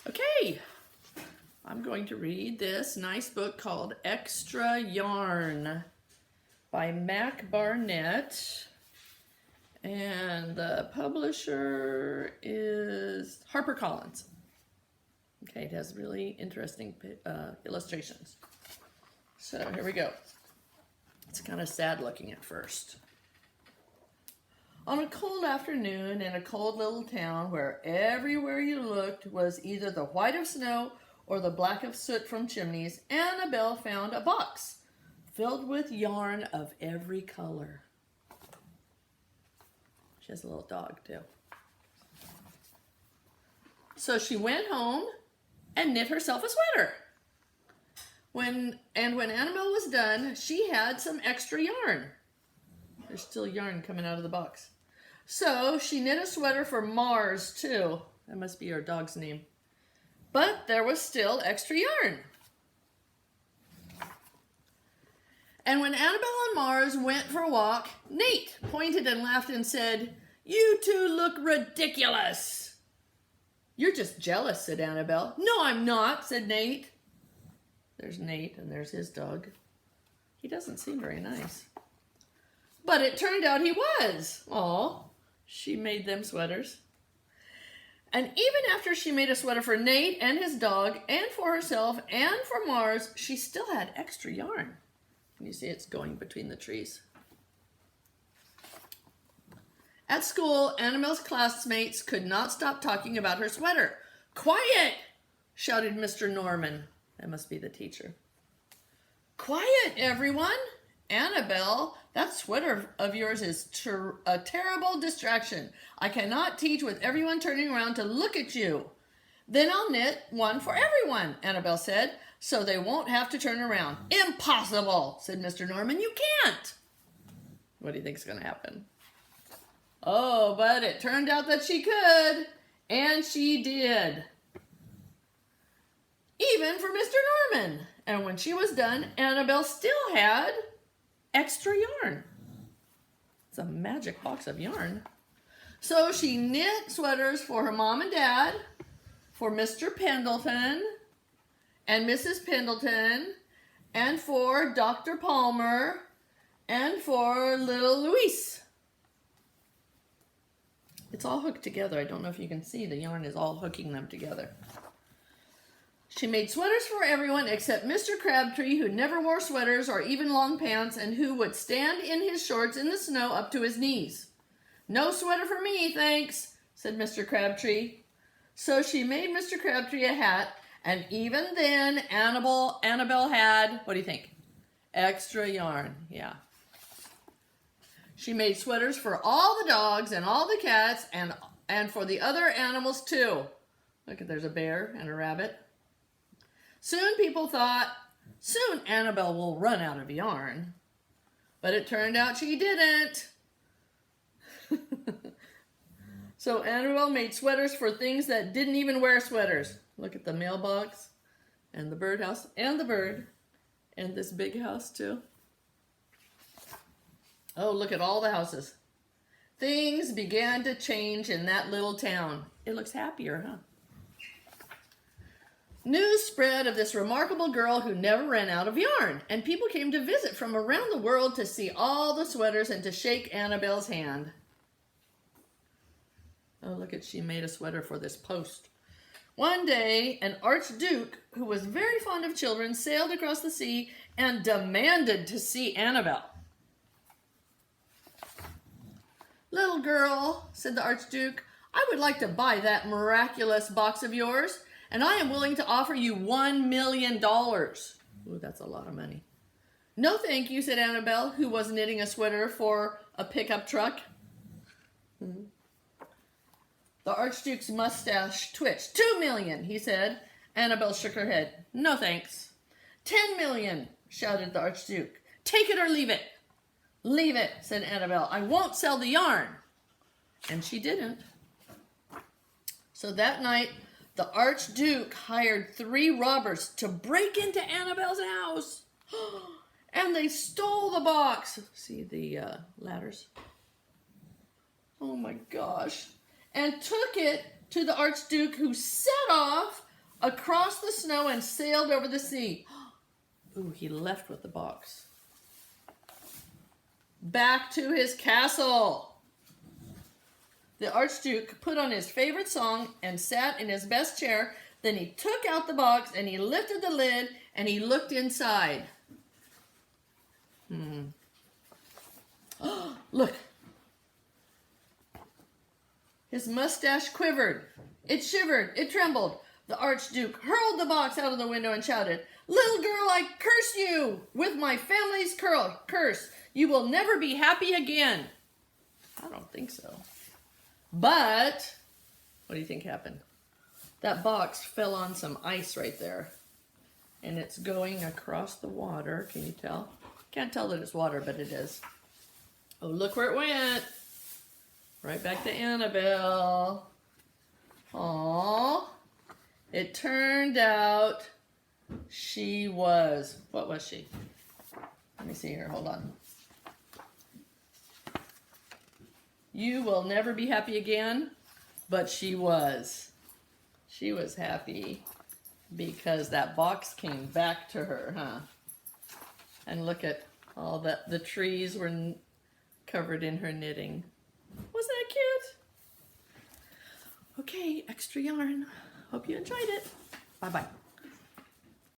Okay, I'm going to read this nice book called Extra Yarn by Barnett. And the publisher is HarperCollins. Okay, it has really interesting illustrations. So here we go. It's kind of sad looking at first. On a cold afternoon in a cold little town where everywhere you looked was either the white of snow or the black of soot from chimneys, Annabelle found a box filled with yarn of every color. She has a little dog too. So she went home and knit herself a sweater. When Annabelle was done, she had some extra yarn. There's still yarn coming out of the box. So she knit a sweater for Mars too. That must be her dog's name. But there was still extra yarn. And when Annabelle and Mars went for a walk, Nate pointed and laughed and said, "You two look ridiculous." "You're just jealous," said Annabelle. "No, I'm not," said Nate. There's Nate and there's his dog. He doesn't seem very nice. But it turned out he was. Aw, she made them sweaters. And even after she made a sweater for Nate and his dog and for herself and for Mars, she still had extra yarn. Can you see it's going between the trees? At school, Annabelle's classmates could not stop talking about her sweater. "Quiet!" shouted Mr. Norman. That must be the teacher. "Quiet, everyone! Annabelle, that sweater of yours is a terrible distraction. I cannot teach with everyone turning around to look at you." "Then I'll knit one for everyone," Annabelle said, "so they won't have to turn around." "Impossible," said Mr. Norman. "You can't." What do you think is going to happen? Oh, but it turned out that she could, and she did. Even for Mr. Norman. And when she was done, Annabelle still had extra yarn. It's a magic box of yarn. So she knit sweaters for her mom and dad, for Mr. Pendleton and Mrs. Pendleton, and for Dr. Palmer, and for little Louise. It's all hooked together. I don't know if you can see. The yarn is all hooking them together. She made sweaters for everyone except Mr. Crabtree, who never wore sweaters or even long pants and who would stand in his shorts in the snow up to his knees. "No sweater for me, thanks," said Mr. Crabtree. So she made Mr. Crabtree a hat, and even then Annabelle had, what do you think? Extra yarn, yeah. She made sweaters for all the dogs and all the cats and for the other animals too. Look, there's a bear and a rabbit. Soon people thought, soon Annabelle will run out of yarn. But it turned out she didn't. So Annabelle made sweaters for things that didn't even wear sweaters. Look at the mailbox and the birdhouse and the bird and this big house too. Oh, look at all the houses. Things began to change in that little town. It looks happier, huh? News spread of this remarkable girl who never ran out of yarn, and people came to visit from around the world to see all the sweaters and to shake Annabelle's hand. Oh, look at, she made a sweater for this post. One day, an archduke who was very fond of children sailed across the sea and demanded to see Annabelle. "Little girl," said the archduke, "I would like to buy that miraculous box of yours, and I am willing to offer you $1 million. Ooh, that's a lot of money. "No, thank you," said Annabelle, who was knitting a sweater for a pickup truck. The archduke's mustache twitched. $2 million, he said. Annabelle shook her head. "No, thanks." $10 million, shouted the archduke. "Take it or leave it." "Leave it," said Annabelle. "I won't sell the yarn." And she didn't. So that night, the archduke hired 3 robbers to break into Annabelle's house. And they stole the box. See the ladders? Oh my gosh. And took it to the archduke, who set off across the snow and sailed over the sea. Ooh, he left with the box. Back to his castle. The Archduke put on his favorite song and sat in his best chair. Then he took out the box and he lifted the lid and he looked inside. Look. His mustache quivered. It shivered. It trembled. The Archduke hurled the box out of the window and shouted, "Little girl, I curse you with my family's curse. You will never be happy again." I don't think so. But, what do you think happened? That box fell on some ice right there. And it's going across the water. Can you tell? Can't tell that it's water, but it is. Oh, look where it went. Right back to Annabelle. Aww. It turned out she was, what was she? Let me see here, hold on. You will never be happy again, but she was. She was happy because that box came back to her, huh? And look at all that, the trees were covered in her knitting. Wasn't that cute? Okay, extra yarn. Hope you enjoyed it. Bye-bye.